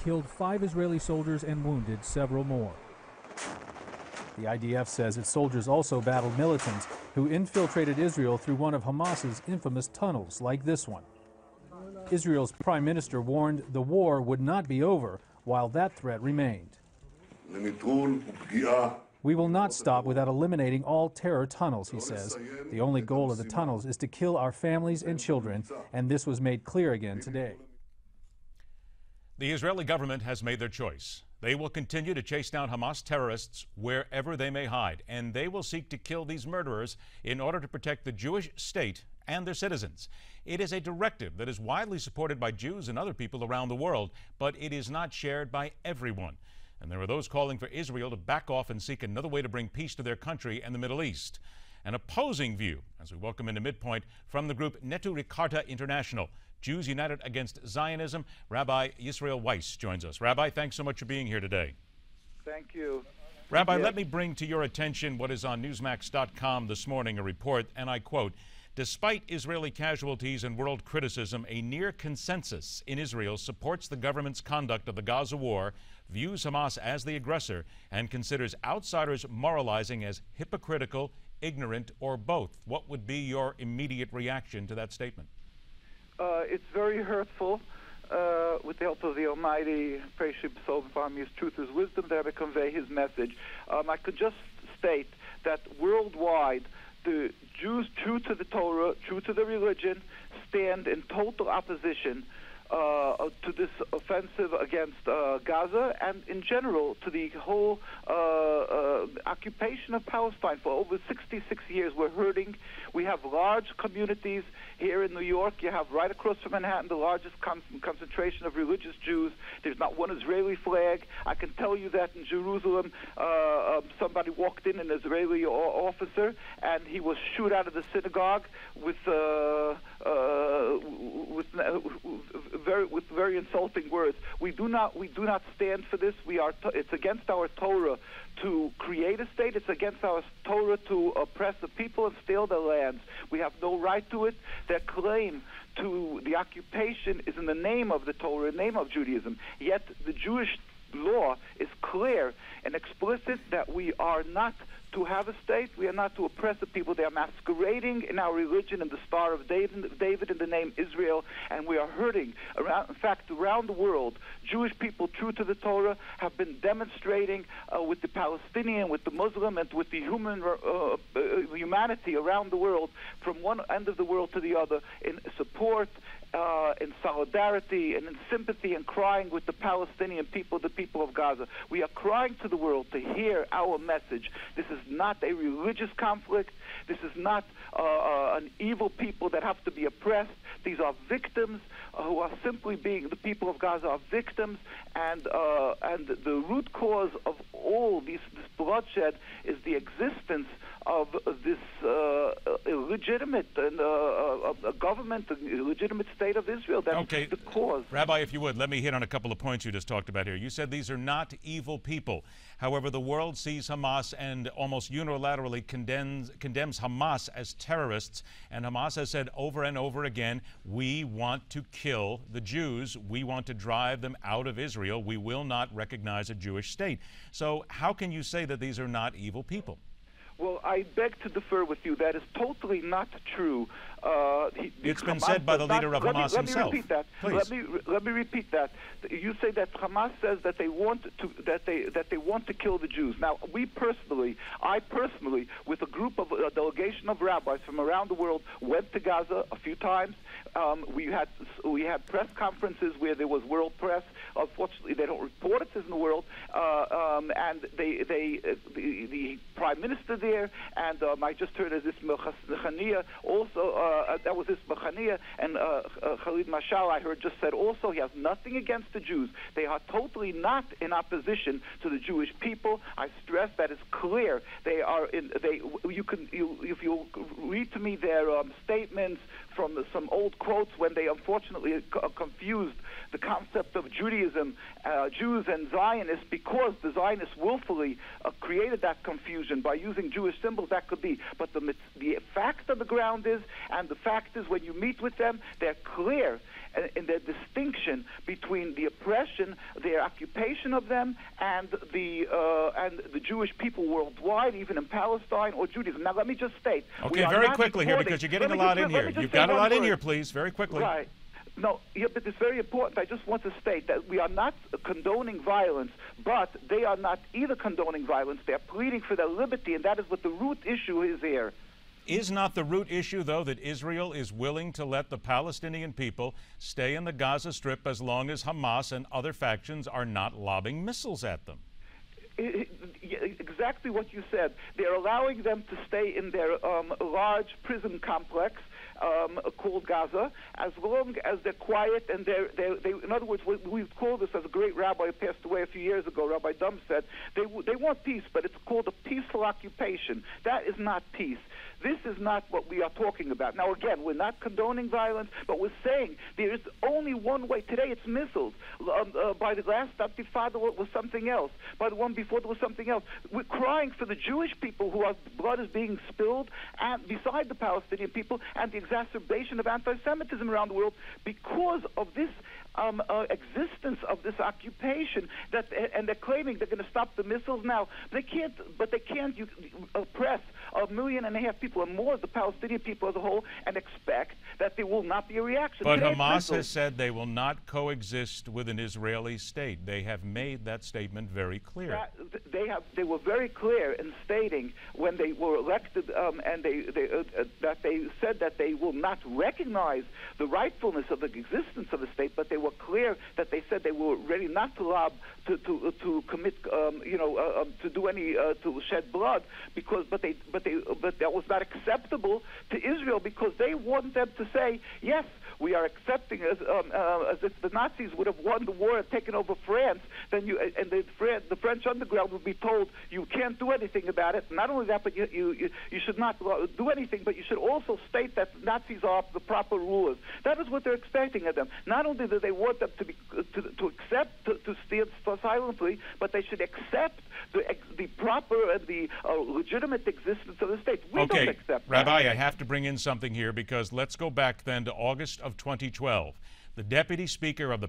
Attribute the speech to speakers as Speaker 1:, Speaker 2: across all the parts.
Speaker 1: killed 5 Israeli soldiers and wounded several more. The IDF says its soldiers also battled militants who infiltrated Israel through one of Hamas's infamous tunnels, like this one. Israel's prime minister warned the war would not be over while that threat remained. We will not stop without eliminating all terror tunnels, he says. The only goal of the tunnels is to kill our families and children, and this was made clear again today.
Speaker 2: The Israeli government has made their choice. They will continue to chase down Hamas terrorists wherever they may hide, and they will seek to kill these murderers in order to protect the Jewish state and their citizens. It is a directive that is widely supported by Jews and other people around the world, but it is not shared by everyone. And there are those calling for Israel to back off and seek another way to bring peace to their country and the Middle East. An opposing view, as we welcome into MidPoint, from the group Neturei Karta International, Jews United Against Zionism, Rabbi Yisroel Weiss joins us. Rabbi, thanks so much for being here today.
Speaker 3: Thank you.
Speaker 2: Rabbi, let me bring to your attention what is on Newsmax.com this morning, a report, and I quote, "Despite Israeli casualties and world criticism, a near consensus in Israel supports the government's conduct of the Gaza war, views Hamas as the aggressor, and considers outsiders moralizing as hypocritical, ignorant, or both." What would be your immediate reaction to that statement?
Speaker 3: It's very hurtful. With the help of the Almighty, pray she bestow upon me His truth, His wisdom, that I may convey His message. I could just state that worldwide, the Jews true to the Torah, true to the religion, stand in total opposition to this offensive against Gaza and in general to the whole occupation of Palestine. For over 66 years we're hurting. We have large communities here in New York. You have right across from Manhattan the largest concentration of religious Jews. There's not one Israeli flag. I can tell you that in Jerusalem somebody walked in, an Israeli officer, and he was shooed out of the synagogue with very insulting words. We do not stand for this. It's against our Torah to create a state. It's against our Torah to oppress the people and steal their lands. We have no right to it. Their claim to the occupation is in the name of the Torah, in the name of Judaism. Yet the Jewish law is clear and explicit that we are not to have a state. We are not to oppress the people. They are masquerading in our religion in the Star of David in the name Israel, and we are hurting. In fact, around the world, Jewish people true to the Torah have been demonstrating with the Palestinian, with the Muslim, and with the humanity around the world, from one end of the world to the other, in support, in solidarity, and in sympathy, and crying with the Palestinian people, the people of Gaza. We are crying to the world to hear our message. This is not a religious conflict. This is not an evil people that have to be oppressed. These are victims who are simply being, the people of Gaza are victims, and the root cause of all this bloodshed is the existence of this illegitimate government, the illegitimate state of Israel. That's the cause.
Speaker 2: Rabbi, if you would, let me hit on a couple of points you just talked about here. You said these are not evil people. However, the world sees Hamas and almost unilaterally condemns Hamas as terrorists. And Hamas has said over and over again, we want to kill the Jews. We want to drive them out of Israel. We will not recognize a Jewish state. So how can you say that these are not evil people?
Speaker 3: Well, I beg to differ with you. That is totally not true.
Speaker 2: It's been said by the leader of Hamas himself.
Speaker 3: Let me repeat that.
Speaker 2: Please.
Speaker 3: Let me repeat that. You say that Hamas says that they want to kill the Jews. Now, I personally, with a delegation of rabbis from around the world, went to Gaza a few times. We had press conferences where there was world press. Unfortunately, they don't report it in the world. And the prime minister there, and I just heard as this Mechania also. That was this Mechania, and Khalid Mashal, I heard, just said also he has nothing against the Jews. They are totally not in opposition to the Jewish people. I stress that is clear. They are in. If you read to me their statements from some old quotes when they unfortunately confused the concept of Judaism, Jews and Zionists, because the Zionists willfully created that confusion by using Jewish symbols. That could be, but the fact of the ground is, and the fact is, when you meet with them, they're clear in their distinction between the oppression, their occupation of them, and the Jewish people worldwide, even in Palestine or Judaism. Now, let me just state.
Speaker 2: Okay, very quickly here, because you're getting a lot in here. You've got a lot in here, please, very quickly.
Speaker 3: Right. No, yeah, but it's very important. I just want to state that we are not condoning violence, but they are not either condoning violence. They're pleading for their liberty, and that is what the root issue is here.
Speaker 2: Is not the root issue, though, that Israel is willing to let the Palestinian people stay in the Gaza Strip as long as Hamas and other factions are not lobbing missiles at them?
Speaker 3: Exactly what you said. They're allowing them to stay in their large prison complex called Gaza, as long as they're quiet and they in other words, we call this, as a great rabbi who passed away a few years ago, Rabbi Dum said, they want peace, but it's called a peaceful occupation. That is not peace. This is not what we are talking about. Now, again, we're not condoning violence, but we're saying there is only one way. Today it's missiles. By the last Intifada it was something else. By the one before there was something else. We're crying for the Jewish people whose blood is being spilled, and beside the Palestinian people, and the exacerbation of anti-Semitism around the world because of this existence of this occupation, and they're claiming they're going to stop the missiles now. They can't oppress 1.5 million people and more of the Palestinian people as a whole and expect that there will not be a reaction.
Speaker 2: But Hamas has said they will not coexist with an Israeli state. They have made that statement very clear.
Speaker 3: They were very clear in stating when they were elected, and that they said that they will not recognize the rightfulness of the existence of the state, but they were clear that they said they were ready not to to commit, to do any to shed blood, but that was not acceptable to Israel, because they want them to say, yes, we are accepting, as if the Nazis would have won the war and taken over France, then the French underground would be told you can't do anything about it. Not only that, but you should not do anything, but you should also state that Nazis are the proper rulers. That is what they're expecting of them. Not only do they want them to accept, to stand silently, but they should accept the proper and the legitimate existence of the state. We don't accept
Speaker 2: Rabbi,
Speaker 3: that.
Speaker 2: I have to bring in something here, because let's go back then to August of 2012. The Deputy Speaker of the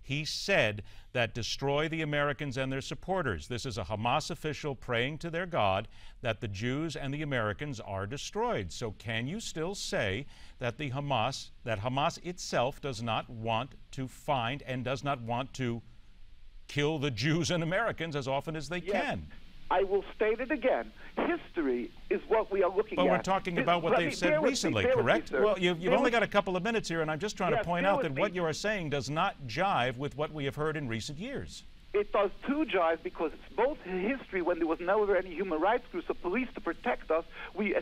Speaker 2: He said that destroy the Americans and their supporters. This is a Hamas official praying to their God that the Jews and the Americans are destroyed. So can you still say that Hamas itself does not want to find and does not want to kill the Jews and Americans as often as they can?
Speaker 3: I will state it again. History is what we are looking at.
Speaker 2: But we're talking about what they've said recently, correct? Well, you've only got a couple of minutes here, and I'm just trying to point out that what you are saying does not jive with what we have heard in recent years.
Speaker 3: It does too jive, because it's both history, when there was never any human rights groups or police to protect us. We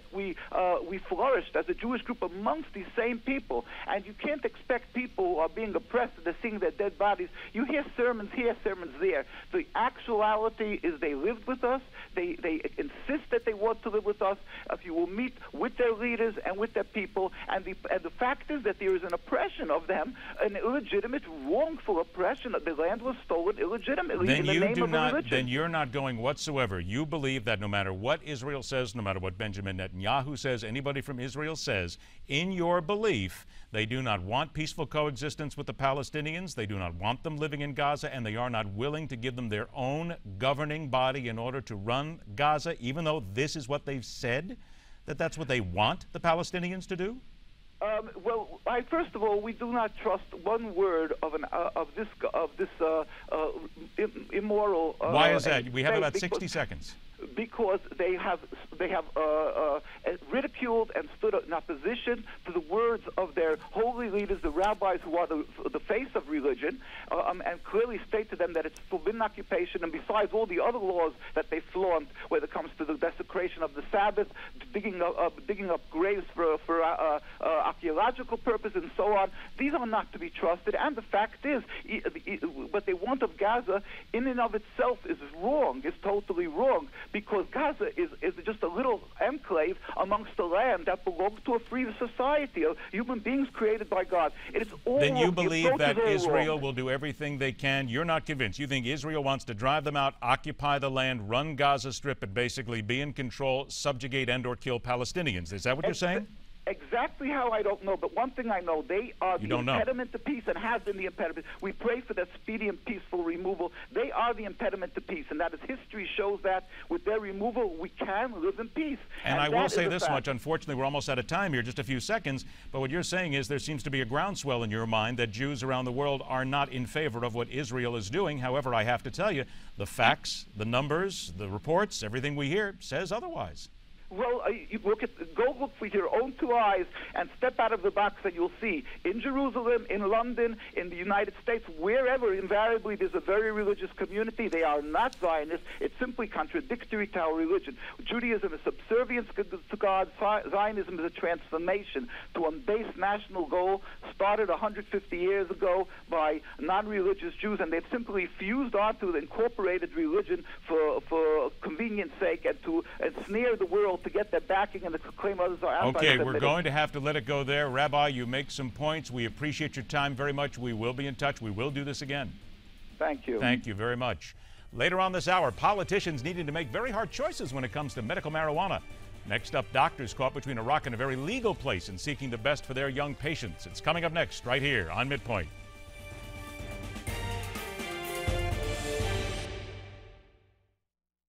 Speaker 3: flourished as a Jewish group amongst these same people, and you can't expect people who are being oppressed and they're seeing their dead bodies. You hear sermons here, sermons there. The actuality is they lived with us. They insist that they want to live with us. If you will meet with their leaders and with their people, and the fact is that there is an oppression of them, an illegitimate, wrongful oppression. The land was stolen illegitimately.
Speaker 2: Then you're not going whatsoever. You believe that no matter what Israel says, no matter what Benjamin Netanyahu says, anybody from Israel says, in your belief, they do not want peaceful coexistence with the Palestinians, they do not want them living in Gaza, and they are not willing to give them their own governing body in order to run Gaza, even though this is what they've said, that's what they want the Palestinians to do?
Speaker 3: Well, first of all, we do not trust one word of this immoral.
Speaker 2: Why is that? We have about 60 seconds.
Speaker 3: Because they have ridiculed and stood in opposition to the words of their holy leaders, the rabbis, who are the face of religion, and clearly state to them that it's forbidden occupation, and besides all the other laws that they flaunt, when it comes to the desecration of the Sabbath, digging up graves for archaeological ideological purpose and so on. These are not to be trusted. And the fact is, what they want of Gaza in and of itself is wrong, is totally wrong, because Gaza is just a little enclave amongst the land that belongs to a free society of human beings created by God. It is all
Speaker 2: Then you
Speaker 3: wrong.
Speaker 2: believe that Israel
Speaker 3: wrong.
Speaker 2: will do everything they can. You're not convinced. You think Israel wants to drive them out, occupy the land, run Gaza Strip, and basically be in control, subjugate and or kill Palestinians. Is that what you're saying?
Speaker 3: Exactly how, I don't know, but one thing I know, they are the impediment to peace and have been the impediment. We pray for their speedy and peaceful removal. They are the impediment to peace, and that is history shows that with their removal, we can live in peace.
Speaker 2: And I will say this much, unfortunately, we're almost out of time here, just a few seconds, but what you're saying is there seems to be a groundswell in your mind that Jews around the world are not in favor of what Israel is doing. However, I have to tell you, the facts, the numbers, the reports, everything we hear says otherwise.
Speaker 3: Well, you go look with your own two eyes and step out of the box, and you'll see in Jerusalem, in London, in the United States, wherever invariably there's a very religious community. They are not Zionists. It's simply contradictory to our religion. Judaism is subservience to God. Zionism is a transformation to a base national goal started 150 years ago by non-religious Jews, and they've simply fused onto the incorporated religion for convenience sake and to ensnare the world to get their backing and to claim others are outside.
Speaker 2: Okay, we're going to have to let it go there. Rabbi, you make some points. We appreciate your time very much. We will be in touch. We will do this again.
Speaker 3: Thank you.
Speaker 2: Thank you very much. Later on this hour, politicians needing to make very hard choices when it comes to medical marijuana. Next up, doctors caught between a rock and a very legal place in seeking the best for their young patients. It's coming up next right here on MidPoint.